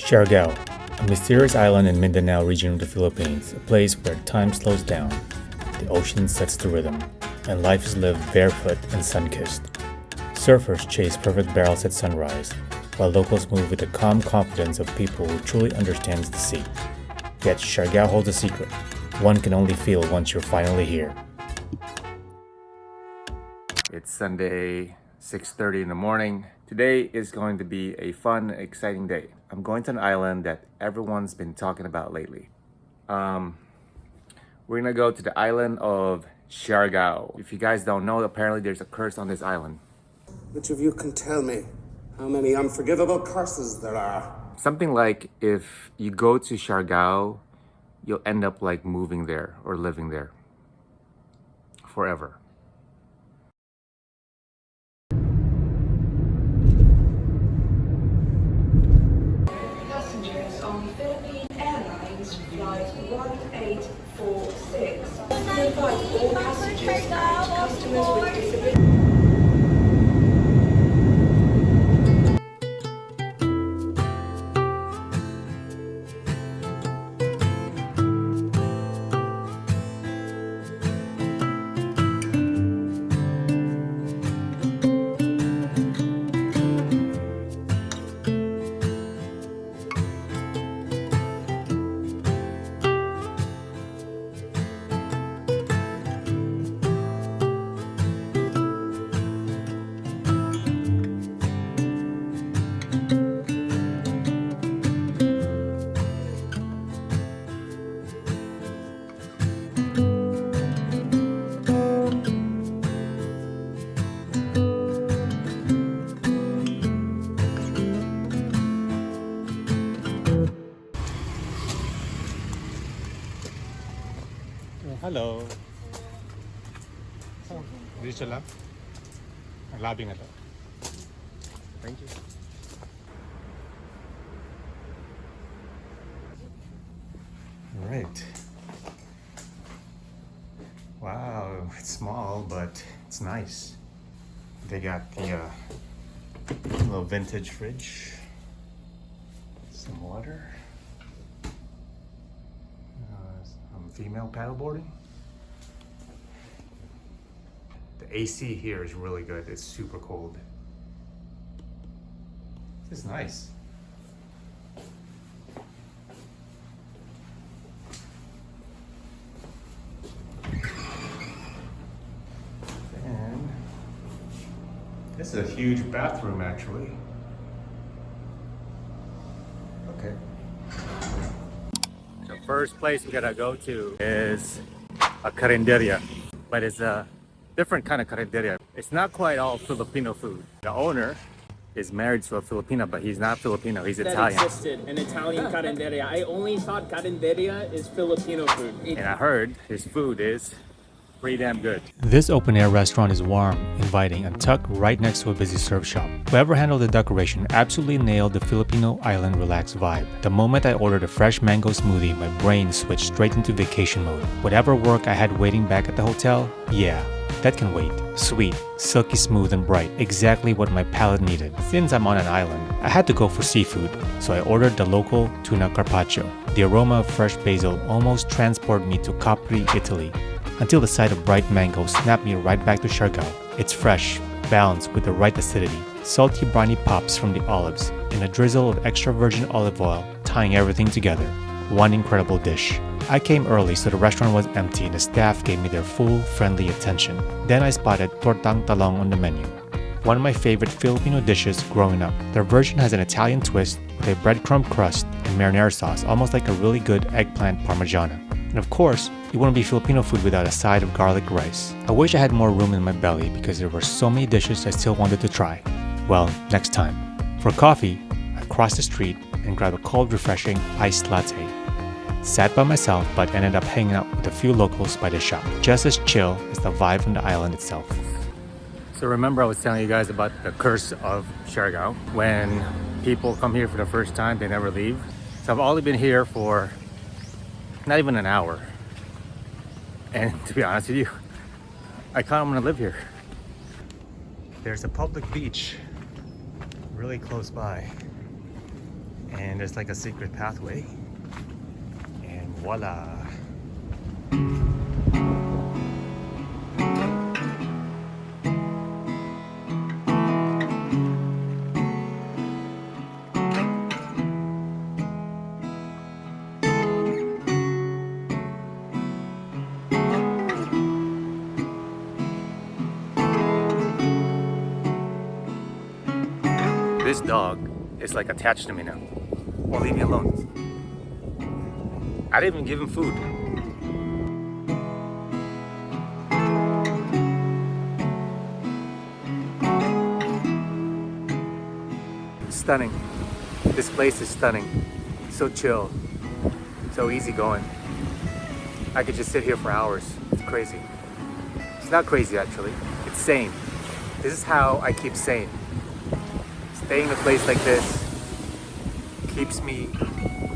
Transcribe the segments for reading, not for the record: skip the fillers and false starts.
Siargao, a mysterious island in Mindanao region of the Philippines, a place where time slows down, the ocean sets the rhythm, and life is lived barefoot and sun-kissed. Surfers chase perfect barrels at sunrise, while locals move with the calm confidence of people who truly understands the sea. Yet Siargao holds a secret, one can only feel once you're finally here. It's Sunday, 6:30 in the morning. Today is going to be a fun, exciting day. I'm going to an island that everyone's been talking about lately. We're gonna go to the island of Siargao. If you guys don't know, apparently there's a curse on this island. Which of you can tell me how many unforgivable curses there are? Something like if you go to Siargao, you'll end up like moving there or living there forever. Passengers on Philippine Airlines Flight 1846. We invite all passengers and customers with disabilities. Hello. Dito lang. Ang labi nga to. Thank you. All right. Wow, it's small, but it's nice. They got the little vintage fridge, some water, some female paddleboarding. The AC here is really good. It's super cold. This is nice. And this is a huge bathroom, actually. Okay. The first place we gotta go to is a carinderia, but it's a different kind of carinderia. It's not quite all Filipino food. The owner is married to a Filipina, but he's not Filipino, he's Italian. That existed, an Italian carinderia. I only thought carinderia is Filipino food. And I heard his food is pretty damn good. This open-air restaurant is warm, inviting, and tucked right next to a busy surf shop. Whoever handled the decoration absolutely nailed the Filipino island relaxed vibe. The moment I ordered a fresh mango smoothie, my brain switched straight into vacation mode. Whatever work I had waiting back at the hotel, yeah, that can wait. Sweet, silky smooth and bright, exactly what my palate needed. Since I'm on an island, I had to go for seafood, so I ordered the local tuna carpaccio. The aroma of fresh basil almost transported me to Capri, Italy, until the sight of bright mango snapped me right back to Siargao. It's fresh, balanced with the right acidity, salty briny pops from the olives, and a drizzle of extra virgin olive oil tying everything together. One incredible dish. I came early so the restaurant was empty and the staff gave me their full, friendly attention. Then I spotted tortang talong on the menu. One of my favorite Filipino dishes growing up. Their version has an Italian twist with a breadcrumb crust and marinara sauce, almost like a really good eggplant parmigiana. And of course, it wouldn't be Filipino food without a side of garlic rice. I wish I had more room in my belly because there were so many dishes I still wanted to try. Well, next time. For coffee, I crossed the street and grabbed a cold, refreshing iced latte. Sat by myself but ended up hanging out with a few locals by the shop. Just as chill as the vibe from the island itself. So remember I was telling you guys about the curse of Siargao. When people come here for the first time, they never leave. So I've only been here for not even an hour. And to be honest with you, I kind of want to live here. There's a public beach really close by. And there's like a secret pathway. And voila. This dog is like attached to me now. Won't leave me alone. I didn't even give him food. Stunning. This place is stunning. So chill. So easygoing. I could just sit here for hours. It's crazy. It's not crazy actually. It's sane. This is how I keep sane. Staying in a place like this keeps me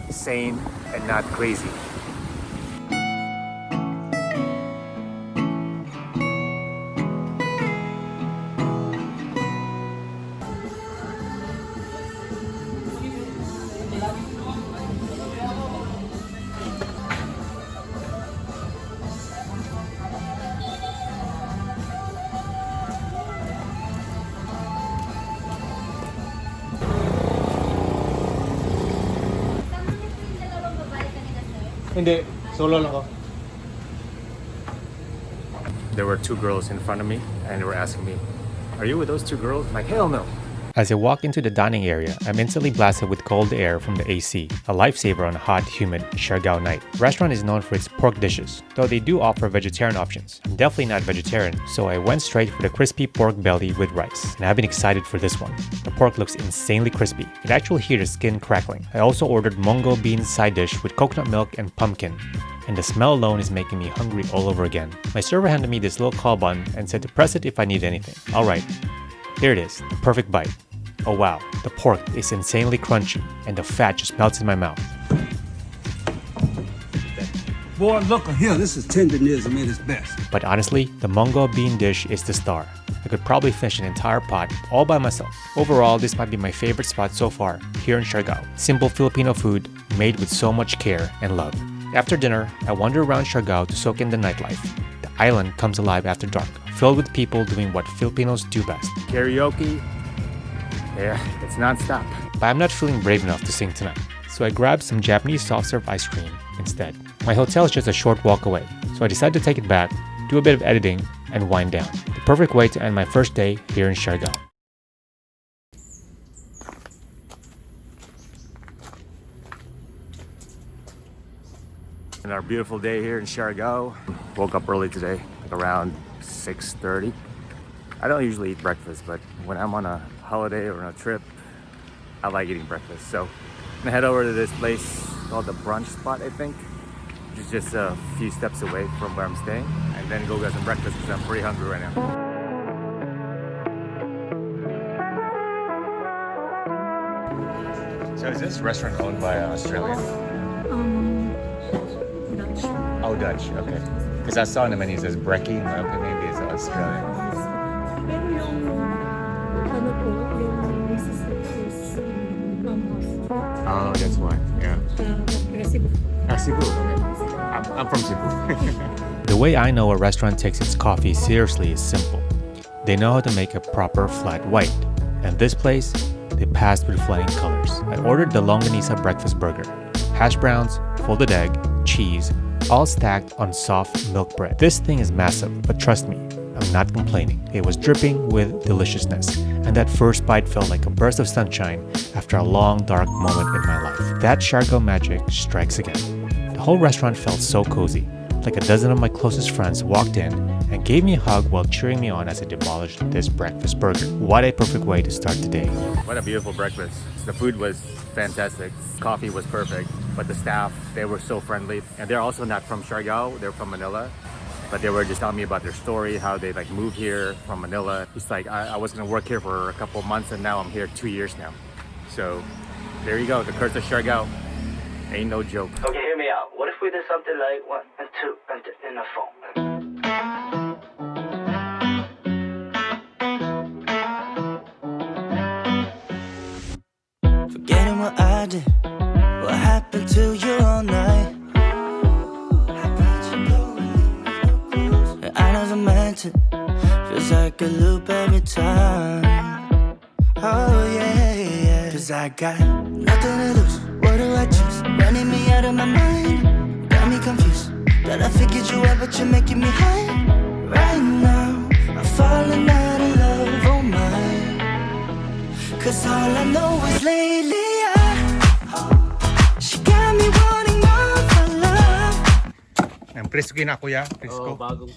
sane and not crazy. Hindi, solo lang ako. There were two girls in front of me and they were asking me, "Are you with those two girls?" I'm like, hell no. As I walk into the dining area, I'm instantly blasted with cold air from the AC, a lifesaver on a hot, humid Siargao night. The restaurant is known for its pork dishes, though they do offer vegetarian options. I'm definitely not vegetarian, so I went straight for the crispy pork belly with rice, and I've been excited for this one. The pork looks insanely crispy. You can actually hear the skin crackling. I also ordered mungo bean side dish with coconut milk and pumpkin, and the smell alone is making me hungry all over again. My server handed me this little call button and said to press it if I need anything. Alright, here it is, the perfect bite. Oh wow, the pork is insanely crunchy and the fat just melts in my mouth. Boy, look here, this is tenderism at its best. But honestly, the mungo bean dish is the star. I could probably finish an entire pot all by myself. Overall, this might be my favorite spot so far here in Siargao. Simple Filipino food made with so much care and love. After dinner, I wander around Siargao to soak in the nightlife. The island comes alive after dark, filled with people doing what Filipinos do best. Karaoke. Yeah, it's non-stop. But I'm not feeling brave enough to sing tonight, so I grabbed some Japanese soft serve ice cream instead. My hotel is just a short walk away, so I decided to take it back, do a bit of editing, and wind down. The perfect way to end my first day here in Siargao. And our beautiful day here in Siargao. Woke up early today, like around 6:30. I don't usually eat breakfast, but when I'm on a holiday or on a trip, I like eating breakfast. So I'm gonna head over to this place called the Brunch Spot, I think, which is just a few steps away from where I'm staying, and then go get some breakfast because I'm pretty hungry right now. So is this restaurant owned by an Australian? Dutch. Oh, Dutch, okay. Because I saw in the menu it says brekkie, okay, maybe it's Australian. Pero yung, ano po, yung misis is, Oh, that's why, yeah. Cebu. Cebu, okay. I'm from Cebu. The way I know a restaurant takes its coffee seriously is simple. They know how to make a proper flat white. And this place, they passed with flying colors. I ordered the longanisa breakfast burger. Hash browns, folded egg, cheese, all stacked on soft milk bread. This thing is massive, but trust me, I'm not complaining. It was dripping with deliciousness, and that first bite felt like a burst of sunshine after a long, dark moment in my life. That Siargao magic strikes again. The whole restaurant felt so cozy, like a dozen of my closest friends walked in and gave me a hug while cheering me on as I demolished this breakfast burger. What a perfect way to start the day. What a beautiful breakfast. The food was fantastic. Coffee was perfect, but the staff, they were so friendly. And they're also not from Siargao, they're from Manila. But they were just telling me about their story, how they like moved here from Manila. It's like, I was gonna work here for a couple of months and now I'm here 2 years now. So there you go, the curse of Siargao. Ain't no joke. Okay, hear me out. What if we did something like 1 and 2 and in the phone? Forgetting what I did? What happened to you all night? I never meant it. Feels like a loop every time. Oh yeah, yeah. Cause I got nothing to lose. What do I choose? Running me out of my mind. Got me confused. That I figured you out, but you're making me high. Right now, I'm falling out of love, oh my. Cause all I know is lately she got me wanting more for love. Ang presko na kuya, presko. bagong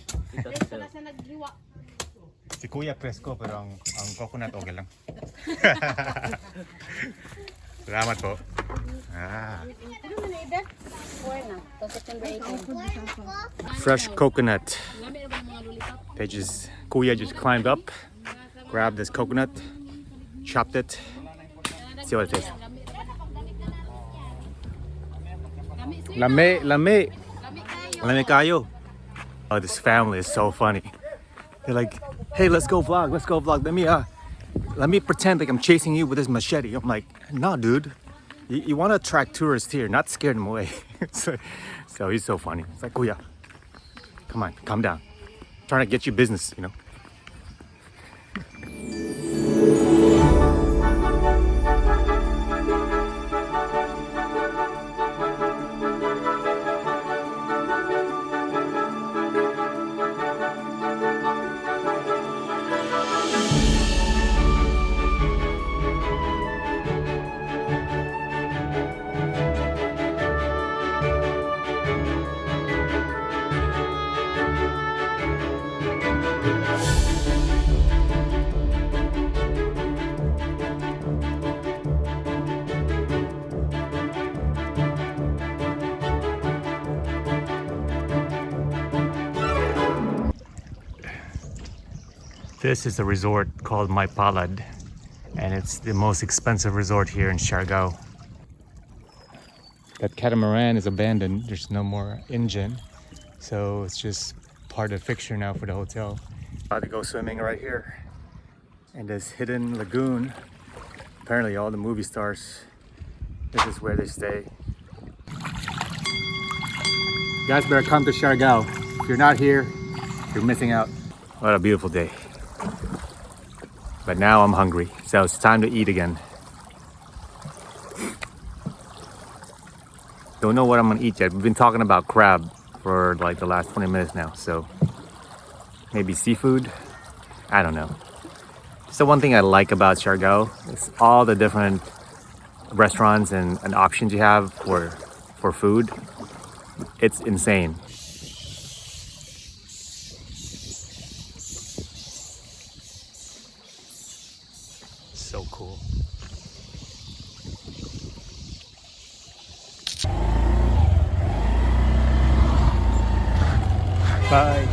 Si kuya presko pero ang coconut okay lang. Salamat po. Fresh coconut. Kuya just climbed up, grabbed this coconut, chopped it. See what it is. Lame kayo. Oh, this family is so funny. They're like, hey, let's go vlog. Let me pretend like I'm chasing you with this machete. I'm like, no, dude. You want to attract tourists here, not scare them away. So he's so funny. It's like, Kuya, come on, calm down. I'm trying to get you business, you know. This is a resort called My Palad, and it's the most expensive resort here in Siargao. That catamaran is abandoned. There's no more engine, so it's just part of the fixture now for the hotel. About to go swimming right here in this hidden lagoon. Apparently all the movie stars, this is where they stay. You guys better come to Siargao. If you're not here, you're missing out. What a beautiful day. But now I'm hungry, so it's time to eat again. Don't know what I'm gonna eat yet. We've been talking about crab for like the last 20 minutes now, so maybe seafood? I don't know. So one thing I like about Siargao is all the different restaurants and options you have for food. It's insane. So cool. Bye.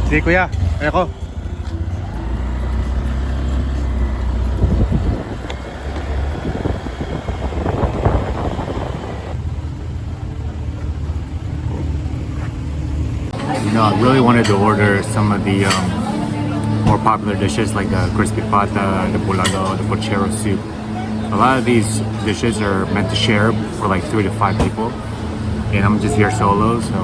Sige kuya, ako. You know, I really wanted to order some of the more popular dishes like the crispy pata, the bulago, the pochero soup. A lot of these dishes are meant to share for like 3 to 5 people, and I'm just here solo, so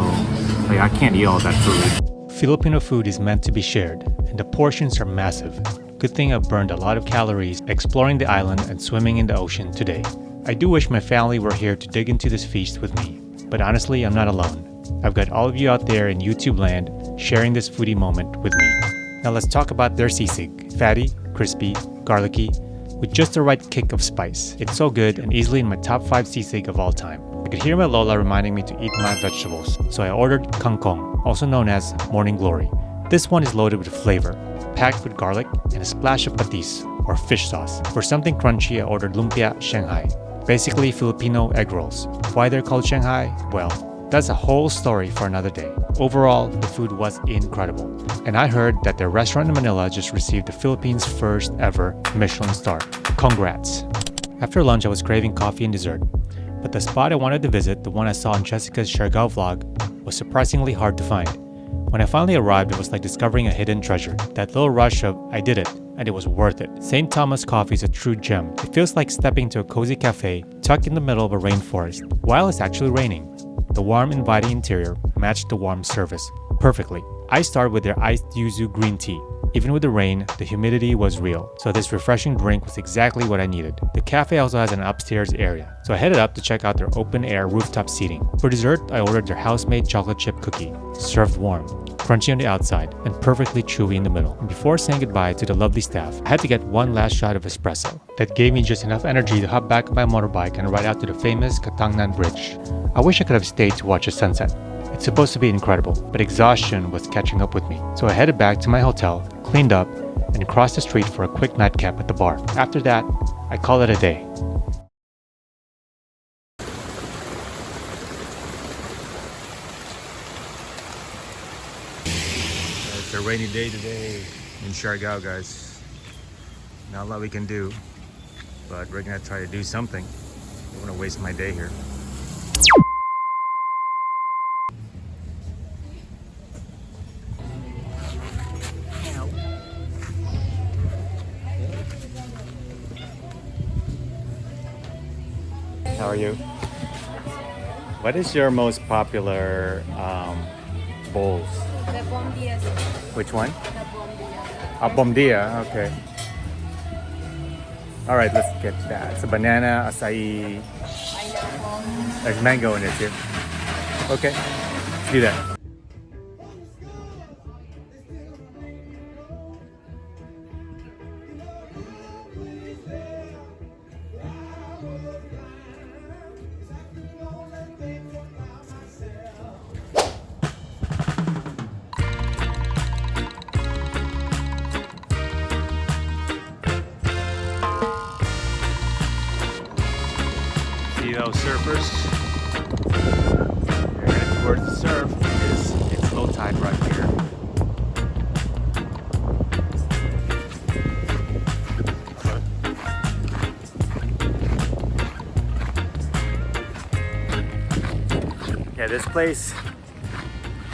like I can't eat all that food. Filipino food is meant to be shared, and the portions are massive. Good thing I've burned a lot of calories exploring the island and swimming in the ocean today. I do wish my family were here to dig into this feast with me, but honestly, I'm not alone. I've got all of you out there in YouTube land sharing this foodie moment with me. Now let's talk about their sisig. Fatty, crispy, garlicky, with just the right kick of spice. It's so good and easily in my top 5 sisig of all time. I could hear my Lola reminding me to eat my vegetables, so I ordered kangkong, also known as morning glory. This one is loaded with flavor, packed with garlic and a splash of patis, or fish sauce. For something crunchy, I ordered lumpia Shanghai, basically Filipino egg rolls. Why they're called Shanghai? Well, that's a whole story for another day. Overall, the food was incredible. And I heard that their restaurant in Manila just received the Philippines' first ever Michelin star. Congrats! After lunch, I was craving coffee and dessert. But the spot I wanted to visit, the one I saw in Jessica's Siargao vlog, was surprisingly hard to find. When I finally arrived, it was like discovering a hidden treasure. That little rush of, I did it, and it was worth it. St. Thomas Coffee is a true gem. It feels like stepping into a cozy cafe tucked in the middle of a rainforest, while it's actually raining. The warm, inviting interior matched the warm service perfectly. I started with their iced yuzu green tea. Even with the rain, the humidity was real, so this refreshing drink was exactly what I needed. The cafe also has an upstairs area, so I headed up to check out their open-air rooftop seating. For dessert, I ordered their house-made chocolate chip cookie, served warm, crunchy on the outside, and perfectly chewy in the middle. And before saying goodbye to the lovely staff, I had to get one last shot of espresso. That gave me just enough energy to hop back on my motorbike and ride out to the famous Katangnan Bridge. I wish I could have stayed to watch the sunset. It's supposed to be incredible, but exhaustion was catching up with me. So I headed back to my hotel, cleaned up, and crossed the street for a quick nightcap at the bar. After that, I called it a day. It's a rainy day today in Siargao, guys. Not a lot we can do, but we're gonna try to do something. I don't want to waste my day here. How are you? What is your most popular bowls? The bombias. Which one? The bombias. A bomdia, okay. All right, let's get that. It's a banana, acai. Pineapple. There's mango in it too. Okay, let's do that. See those surfers? They're headed towards the surf because it's low tide right here. Yeah, this place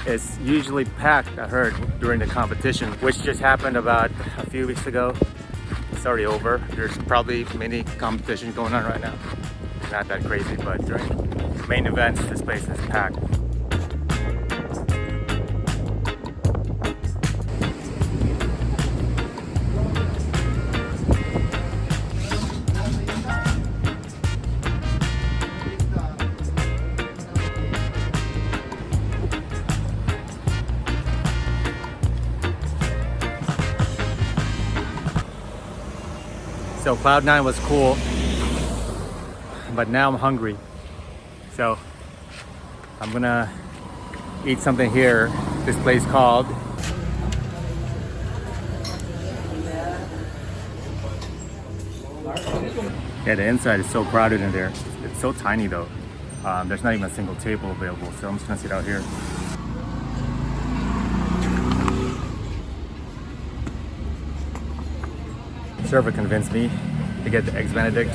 is usually packed, I heard, during the competition, which just happened about a few weeks ago. It's already over. There's probably many competitions going on right now. Not that crazy, but during main events, this place is packed. So Cloud9 was cool, but now I'm hungry. So I'm gonna eat something here. This place called yeah, the inside is so crowded in there. It's so tiny though. There's not even a single table available, so I'm just gonna sit out here. Server convinced me to get the eggs Benedict.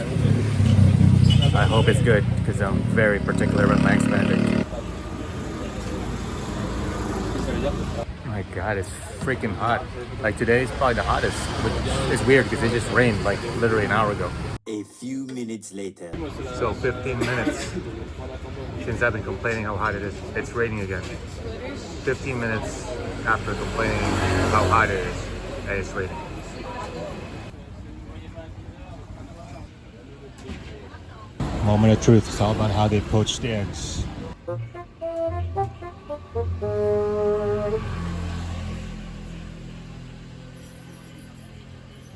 I hope it's good because I'm very particular about my eggs Benedict. Oh my god, it's freaking hot. Like today is probably the hottest, which is weird because it just rained like literally an hour ago. A few minutes later. So 15 minutes since I've been complaining how hot it is. It's raining again. 15 minutes after complaining how hot it is, and it's raining. Moment of truth. It's all about how they poach the eggs.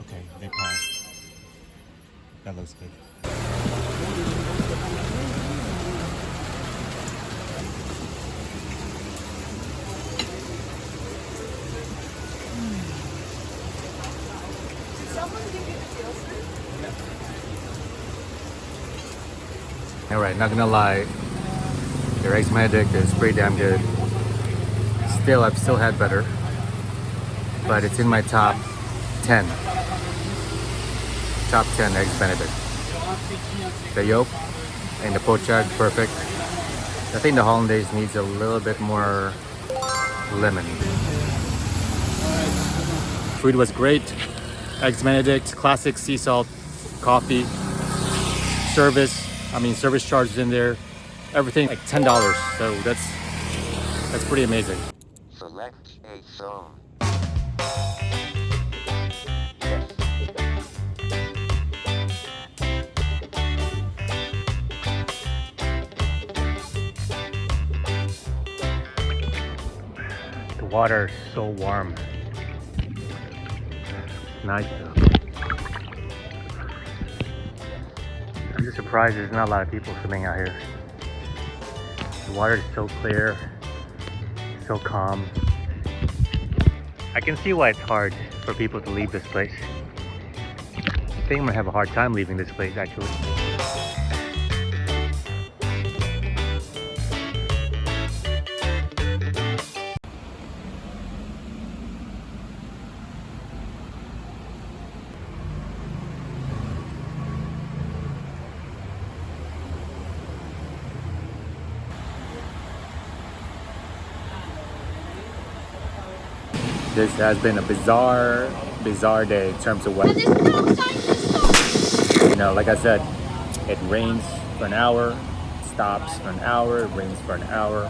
Okay, they passed. That looks good. Alright, not gonna lie, your eggs Benedict is pretty damn good. Still, I've still had better, but it's in my top 10. Top 10 eggs Benedict. The yolk and the pochag, perfect. I think the hollandaise needs a little bit more lemon. Food was great. Eggs Benedict, classic sea salt coffee. Service charges in there. Everything like $10. So that's pretty amazing. Select a song. The water is so warm. Nice though. I'm just surprised there's not a lot of people swimming out here. The water is so clear, so calm. I can see why it's hard for people to leave this place. I think I'm gonna have a hard time leaving this place actually. This has been a bizarre day in terms of weather. You know, like I said, it rains for an hour, stops for an hour, it rains for an hour.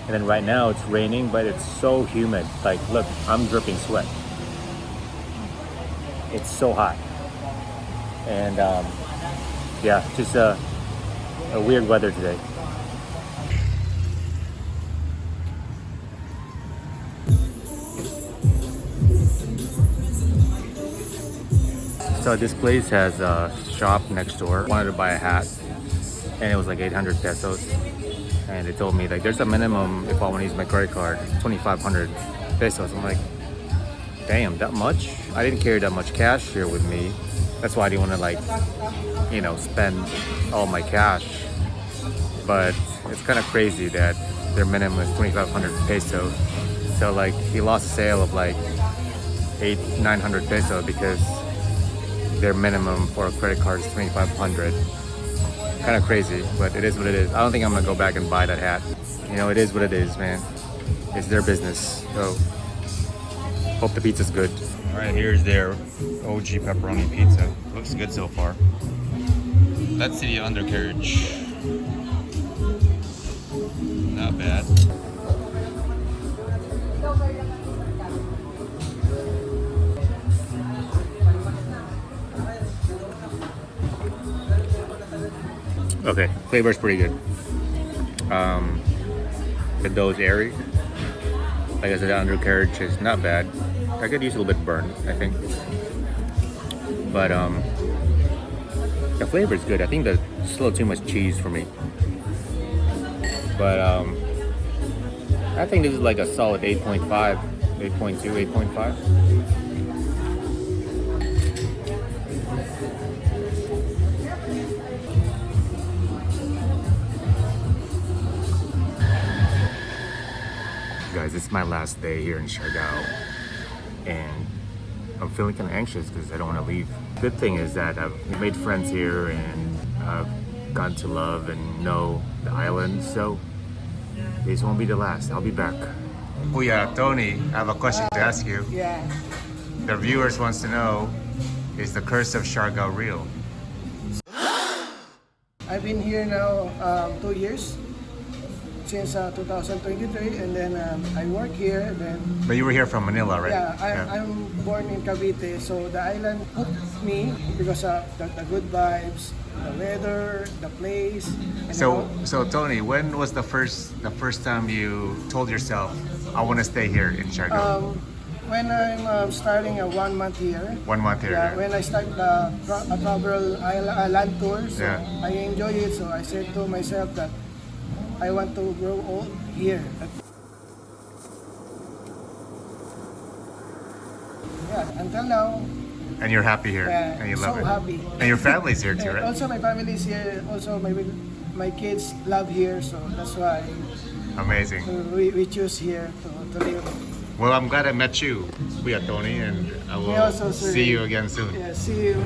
And then right now it's raining, but it's so humid. Like, look, I'm dripping sweat. It's so hot. And yeah, just a weird weather today. So this place has a shop next door. I wanted to buy a hat and it was like 800 pesos. And they told me like there's a minimum if I want to use my credit card, 2,500 pesos. I'm like, damn, that much? I didn't carry that much cash here with me. That's why I didn't want to like, you know, spend all my cash. But it's kind of crazy that their minimum is 2,500 pesos. So like he lost a sale of like 900 pesos because their minimum for a credit card is 2,500. Kind of crazy, but it is what it is. I don't think I'm gonna go back and buy that hat. You know, it is what it is, man. It's their business. So, hope the pizza's good. All right, here's their OG pepperoni pizza. Looks good so far. That's the undercarriage. Not bad. Okay, flavor's pretty good. The dough's airy. Like I said, the undercarriage is not bad. I could use a little bit burnt, I think. But the flavor is good. I think there's just a little too much cheese for me. But I think this is like a solid 8.5, 8.2, 8.5. Guys, it's my last day here in Siargao and I'm feeling kind of anxious because I don't want to leave. Good thing is that I've made friends here and I've gotten to love and know the island, so this won't be the last. I'll be back. Oh yeah, Tony, I have a question to ask you. Yeah. The viewers wants to know, is the Curse of Siargao real? I've been here now 2 years, since 2023, and then I work here. Then. But you were here from Manila, right? Yeah, I'm born in Cavite, so the island hooked me because of the good vibes, the weather, the place. And So Tony, when was the first time you told yourself, I want to stay here in Siargao? when I'm starting a 1 month here. 1 month here. Yeah, when I start a travel land tour, so Yeah. I enjoy it. So I said to myself that I want to grow old here. Yeah, until now. And you're happy here, Yeah, and you love so it. happy. And your family's here too, And right? also my family is here. Also my kids love here, so that's why Amazing. we choose here to live. Well, I'm glad I met you, Kuya Tony, and I will Me also, sir. see you again soon. Yeah, see you.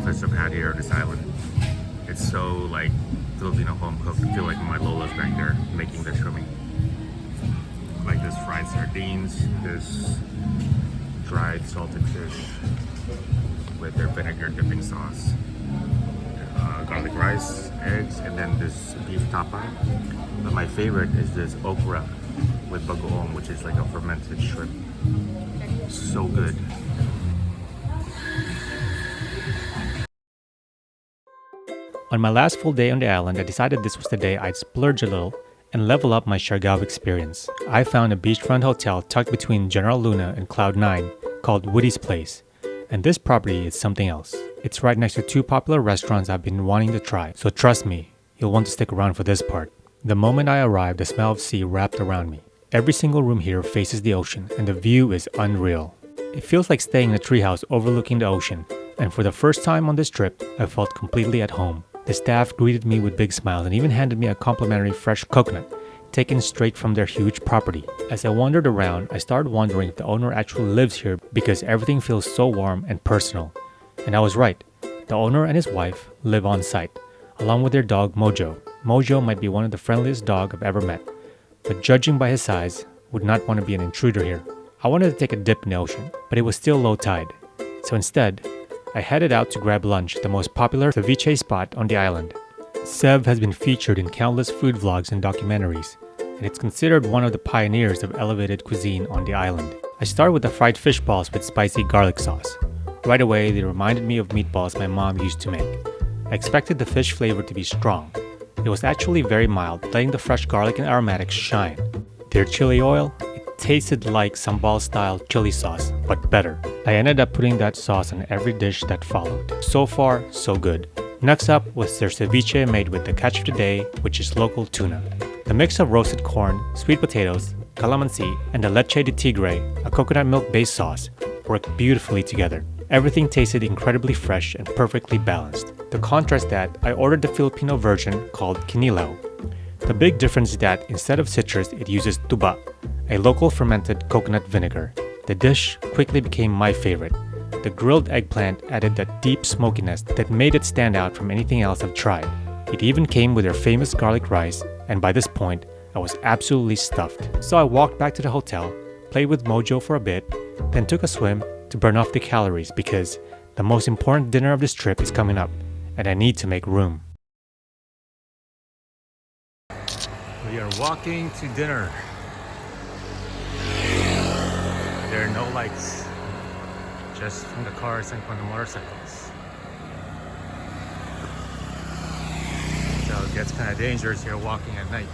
breakfast I've had here on this island. It's so like Filipino home cooked. I feel like my Lola's back there making this for me. Like this fried sardines, this dried salted fish with their vinegar dipping sauce, garlic rice, eggs, and then this beef tapa. But my favorite is this okra with bagoong, which is like a fermented shrimp. So good. On my last full day on the island, I decided this was the day I'd splurge a little and level up my Siargao experience. I found a beachfront hotel tucked between General Luna and Cloud 9 called Woody's Place. And this property is something else. It's right next to two popular restaurants I've been wanting to try, so trust me, you'll want to stick around for this part. The moment I arrived, the smell of sea wrapped around me. Every single room here faces the ocean, and the view is unreal. It feels like staying in a treehouse overlooking the ocean, and for the first time on this trip, I felt completely at home. The staff greeted me with big smiles and even handed me a complimentary fresh coconut, taken straight from their huge property. As I wandered around, I started wondering if the owner actually lives here because everything feels so warm and personal. And I was right. The owner and his wife live on site, along with their dog Mojo. Mojo might be one of the friendliest dogs I've ever met, but judging by his size, would not want to be an intruder here. I wanted to take a dip in the ocean, but it was still low tide. So instead, I headed out to grab lunch at the most popular ceviche spot on the island. Sev has been featured in countless food vlogs and documentaries, and it's considered one of the pioneers of elevated cuisine on the island. I started with the fried fish balls with spicy garlic sauce. Right away, they reminded me of meatballs my mom used to make. I expected the fish flavor to be strong. It was actually very mild, letting the fresh garlic and aromatics shine. Their chili oil, it tasted like sambal-style chili sauce, but better. I ended up putting that sauce on every dish that followed. So far, so good. Next up was their ceviche made with the catch of the day, which is local tuna. The mix of roasted corn, sweet potatoes, calamansi, and the leche de tigre, a coconut milk-based sauce, worked beautifully together. Everything tasted incredibly fresh and perfectly balanced. To contrast that, I ordered the Filipino version called kinilaw. The big difference is that instead of citrus, it uses tuba, a local fermented coconut vinegar. The dish quickly became my favorite. The grilled eggplant added that deep smokiness that made it stand out from anything else I've tried. It even came with their famous garlic rice, and by this point, I was absolutely stuffed. So I walked back to the hotel, played with Mojo for a bit, then took a swim to burn off the calories because the most important dinner of this trip is coming up, and I need to make room. We are walking to dinner. There are no lights, just from the cars and from the motorcycles. So it gets kind of dangerous here walking at night.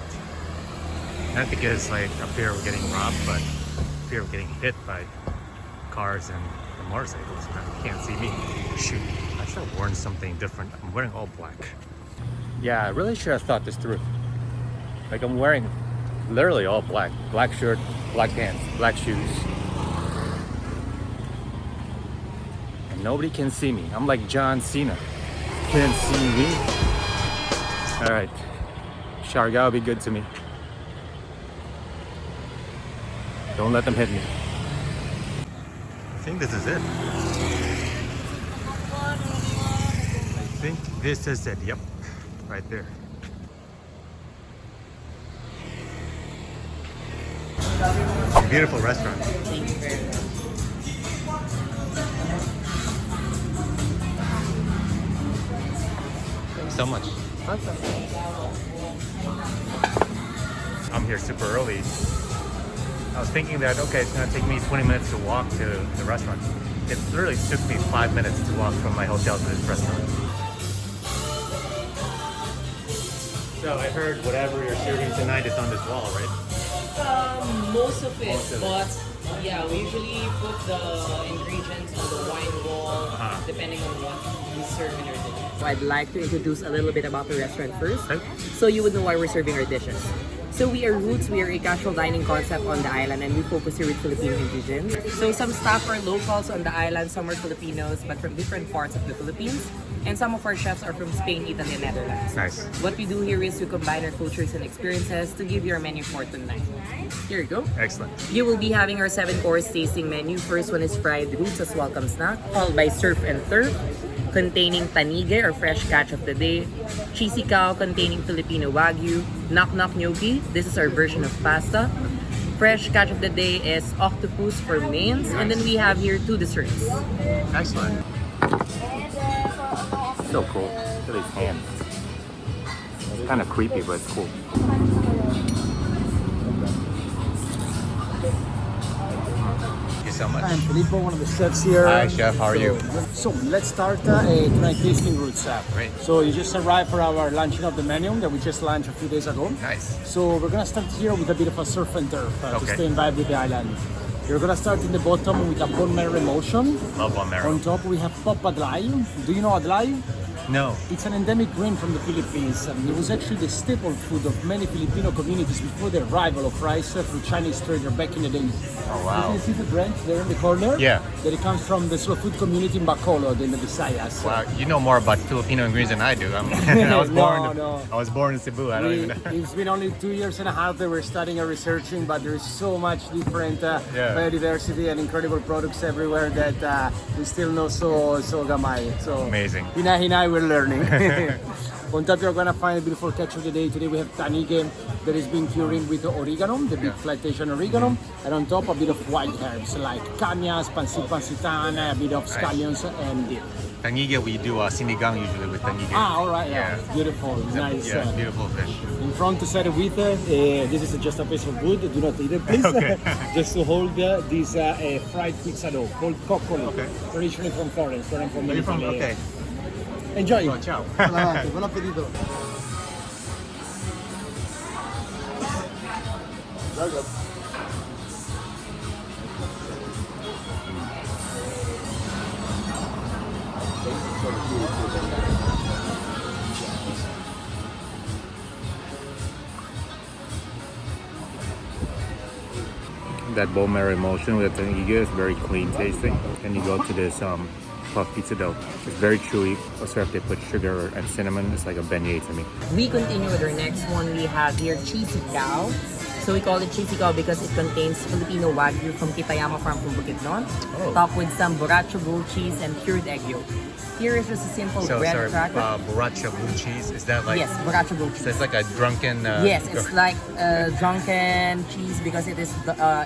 Not because like up here we're getting robbed, but up here we're getting hit by cars and the motorcycles. You can't see me. Shoot, I should have worn something different. I'm wearing all black. Yeah, I really should have thought this through. Like I'm wearing literally all black. Black shirt, black pants, black shoes. And nobody can see me. I'm like John Cena. Can't see me. Alright. Siargao, be good to me. Don't let them hit me. I think this is it. I think this is it. Yep. Right there. Beautiful restaurant. Thank you very much. Thanks so much. I'm here super early. I was thinking that, okay, it's gonna take me 20 minutes to walk to the restaurant. It literally took me 5 minutes to walk from my hotel to this restaurant. So I heard whatever you're serving tonight is on this wall, right? Most of it, but yeah, we usually put the ingredients on the wine wall, depending on what we serve in our dishes. So I'd like to introduce a little bit about the restaurant first, so you would know why we're serving our dishes. So we are Roots, we are a casual dining concept on the island, and we focus here with Filipino ingredients. So some staff are locals on the island, some are Filipinos, but from different parts of the Philippines. And some of our chefs are from Spain, Italy, and Netherlands. Nice. What we do here is to combine our cultures and experiences to give you our menu for tonight. Here you go. Excellent. You will be having our 7-course tasting menu. First one is fried roots as welcome snack, followed by surf and turf, containing tanige or fresh catch of the day, cheesy cow containing Filipino wagyu, knock knock gnocchi, this is our version of pasta. Fresh catch of the day is octopus for mains, and then we have here 2 desserts. Excellent. So cool. Look at his hands. It's kind of creepy, but it's cool. Thank you so much. I'm Filippo, one of the chefs here. Hi, chef. How are you? So let's start tonight tasting roots. Great. So you just arrived for our launching of the menu that we just launched a few days ago. Nice. So we're gonna start here with a bit of a surf and turf to Okay. stay in vibe with the island. You're gonna start in the bottom with a bone marrow emulsion. Love bone marrow. On top we have pop adlay. Do you know adlay? No. It's an endemic grain from the Philippines, and it was actually the staple food of many Filipino communities before the arrival of rice through Chinese trader back in the days. Oh, wow. You see the branch there in the corner? Yeah. That it comes from the slow food community in Bacolod in the Visayas. Wow, you know more about Filipino ingredients than I do. I was born in Cebu. I don't even know. It's been only 2 years and a half that we're studying and researching, but there is so much different biodiversity and incredible products everywhere that we still know so gamay. So Amazing. Hinahinay, we're learning. On top, you're gonna find a beautiful catch of the day. Today we have tanige that is being cured with oregano, the big flat Asian oregano, and on top a bit of wild herbs like kanyas, pansitan, a bit of scallions, and dip. Tanige, we do sinigang usually with tanige. Ah, all right, Yeah. beautiful, nice. Yeah, beautiful fish. In front to set it with, this is just a piece of wood. Do not eat it, please. Okay. Just to hold this fried pizza dough called coccoli, traditionally from Florence, where I'm from. Where are you from? Italy. Okay. Enjoy. Oh, ciao. Buon appetito. That bone marrow emulsion with the tanige is very clean tasting. And you go to this puff pizza dough. It's very chewy. Also, if they put sugar and cinnamon, it's like a beignet to me. We continue with our next one. We have here cheesy cow. So we call it cheesy cow because it contains Filipino wagyu from Kitayama farm from Bukidnon, topped with some borracho goat cheese and cured egg yolk. Here is just a simple bread cracker. Borracho blue cheese, is that like... Yes, borracho goat cheese. So it's like a drunken... yes, it's like drunken cheese because it is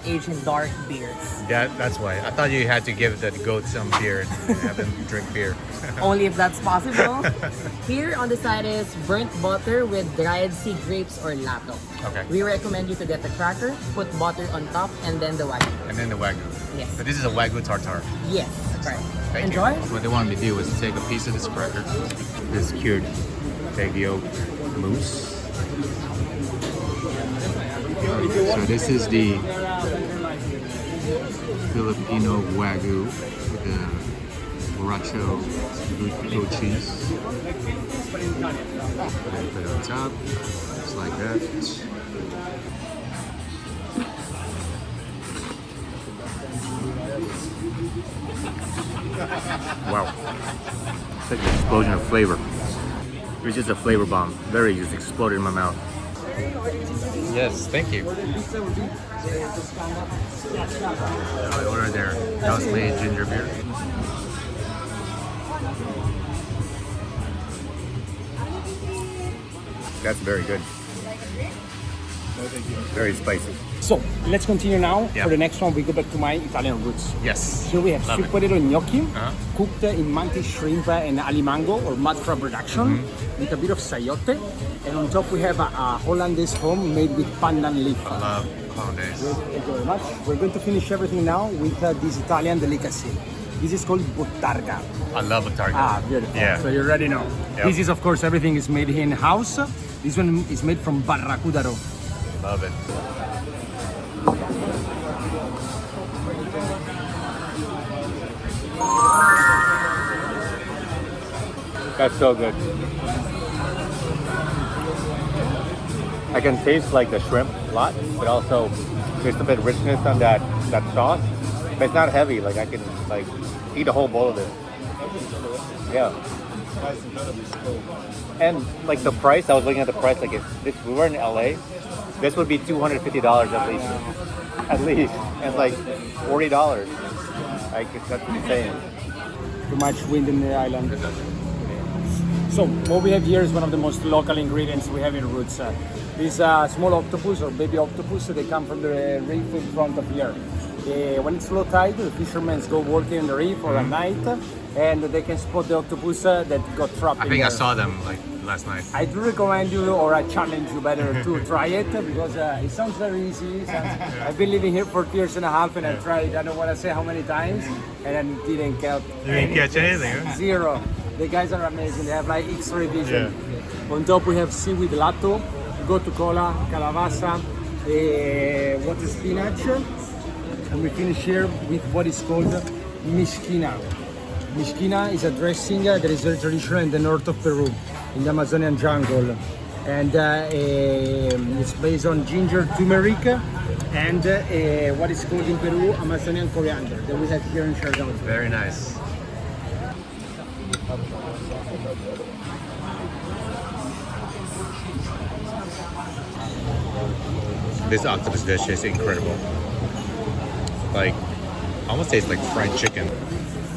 aged in dark beers. That's why. I thought you had to give the goat some beer and have them drink beer. Only if that's possible. Here on the side is burnt butter with dried sea grapes or lato. Okay. We recommend you to get the cracker, put butter on top, and then the wagyu. And then the wagyu. Yes. So this is a wagyu tartare. Yes, right. Thank Enjoy. you. What they wanted me to do was to take a piece of this cracker, this cured egg yolk mousse. So this is the Filipino wagyu with the borracho goat cheese. And put it on top, just like that. Wow. It's like an explosion of flavor. It's just a flavor bomb. Very just exploded in my mouth. Yes, thank you. I ordered their house-made ginger beer. That's very good. Very spicy. So let's continue now. Yeah. For the next one, we go back to my Italian roots. Yes. Here we have Love sweet it. potato gnocchi, Uh-huh. cooked in mantis shrimp and alimango or mud crab production with a bit of sayote. And on top we have a Hollandaise foam made with pandan leaf. I love hollandaise. Thank you very much. We're going to finish everything now with this Italian delicacy. This is called bottarga. I love a target. Ah, beautiful. Yeah. So you already know. Yep. This is, of course, everything is made in house. This one is made from barracuda roe. Love it. That's so good. I can taste like the shrimp a lot, but also there's a bit of richness on that sauce. But it's not heavy. Like I can like eat a whole bowl of it. Yeah. And like the price, I was looking at the price. Like if we were in LA, this would be $250 at least. At least, and like $40. Like that's insane. too much wind in the island. So what we have here is one of the most local ingredients we have in Roots. These small octopus or baby octopus, they come from the reef in front of here. When it's low tide, the fishermen go working in the reef for a night, and they can spot the octopus that got trapped in there. I saw them like last night. I do recommend you, or I challenge you better to try it, because it sounds very easy. I've been living here for 2.5 years, and I tried, I don't want to say how many times, and I didn't catch anything, huh? Zero. The guys are amazing. They have like X-ray vision. On top we have seaweed lato, gotu cola, calabaza, water spinach, and we finish here with what is called mishkina. Mishkina is a dressing that is very traditional in the north of Peru, in the Amazonian jungle, and it's based on ginger, turmeric, and what is called in Peru Amazonian coriander that we have here in Siargao. Very nice. This octopus dish is incredible. Like, almost tastes like fried chicken.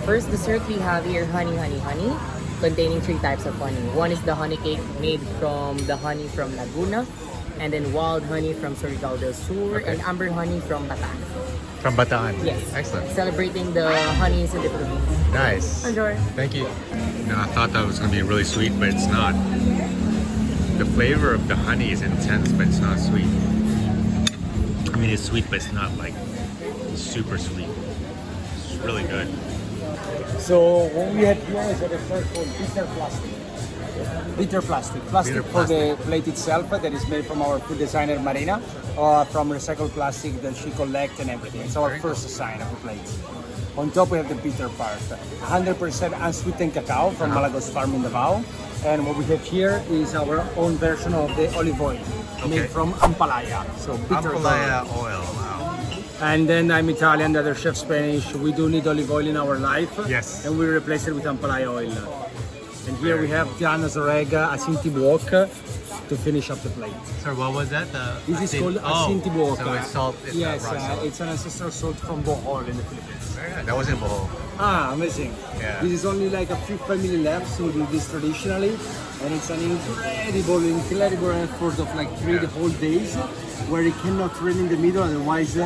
First dessert, we have here honey, containing 3 types of honey. One is the honey cake made from the honey from Laguna, and then wild honey from Siargao del Sur, and amber honey from Bataan. From Bataan? Yes. Excellent. Celebrating the honeys in the Philippines. Nice. Enjoy. Thank you. No, I thought that was going to be really sweet, but it's not. The flavor of the honey is intense, but it's not sweet. I mean, it's sweet, but it's not like super sweet. It's really good. So what we have here is a dessert called bitter plastic. Bitter plastic. Plastic for the plate itself that is made from our food designer Marina, from recycled plastic that she collects and everything. It's our first design of the plate. On top we have the bitter part. 100% unsweetened cacao from Malagos farm in Davao. And what we have here is our own version of the olive oil made from ampalaya. So bitter Ampalaya oil, wow. And then I'm Italian, the other chef Spanish. We do need olive oil in our life. Yes. And we replace it with ampalaya oil. And here we have Tiana Zorega, asintibuok to finish up the plate. Sir, what was that? This is called asintibuok. So it's salt. It's yes, rock salt. it's an ancestral salt from Bohol in the Philippines. That was in Bohol. Ah, amazing. Yeah. This is only like a few family left, so we do this traditionally. And it's an incredible effort of like 3 whole days, where it cannot rain in the middle, otherwise they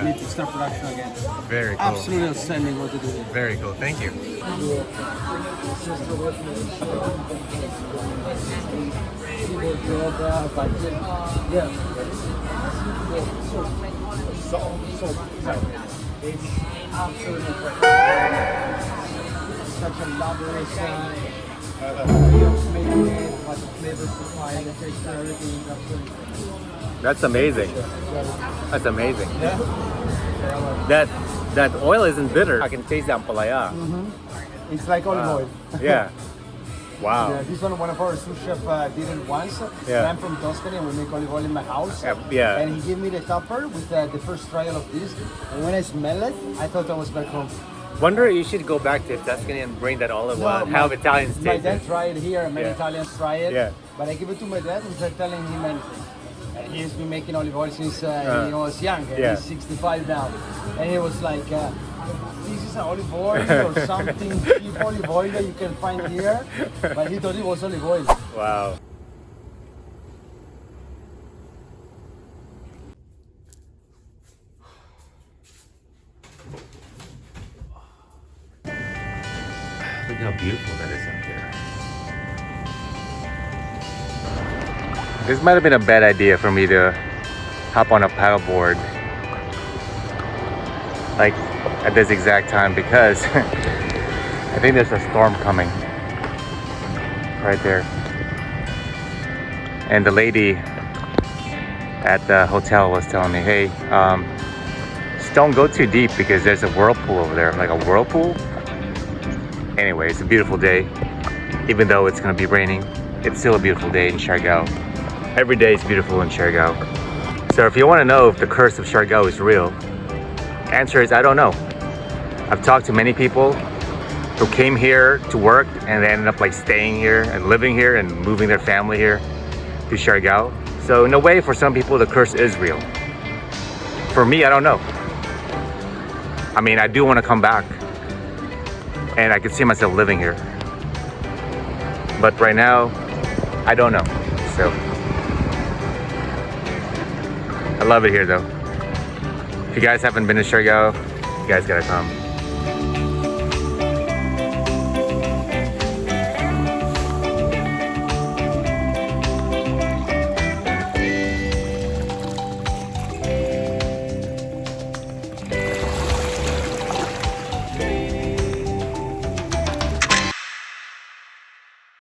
need to start production again. Very cool. Absolutely outstanding what to do. Very cool. Thank you. It's absolutely incredible. Such a lovely That's amazing. That's amazing. That oil isn't bitter. I can taste the ampalaya. It's like olive oil. Yeah. Wow. Yeah, this one of our sous chef did it once. Yeah. I'm from Tuscany and we make olive oil in my house. Yeah. And he gave me the topper with the first trial of this. And when I smell it, I thought I was back home. Wonder you should go back to Tuscany and bring that olive oil and have Italians taste it. My dad tried it here and many Italians try it. Yeah. But I give it to my dad without telling him anything. And he's been making olive oil since he was young. And he's 65 now. And he was like, this is an olive oil or something cheap olive oil that you can find here. But he thought it was olive oil. Wow. Look how beautiful that is out there. This might have been a bad idea for me to hop on a paddleboard like at this exact time, because I think there's a storm coming right there. And the lady at the hotel was telling me, hey, just don't go too deep because there's a whirlpool over there. Like a whirlpool? Anyway, it's a beautiful day. Even though it's gonna be raining, it's still a beautiful day in Siargao. Every day is beautiful in Siargao. So if you wanna know if the curse of Siargao is real, answer is I don't know. I've talked to many people who came here to work and they ended up like staying here and living here and moving their family here to Siargao. So in a way, for some people, the curse is real. For me, I don't know. I mean, I do want to come back and I could see myself living here. But right now, I don't know. So I love it here though. If you guys haven't been to Siargao, you guys gotta come.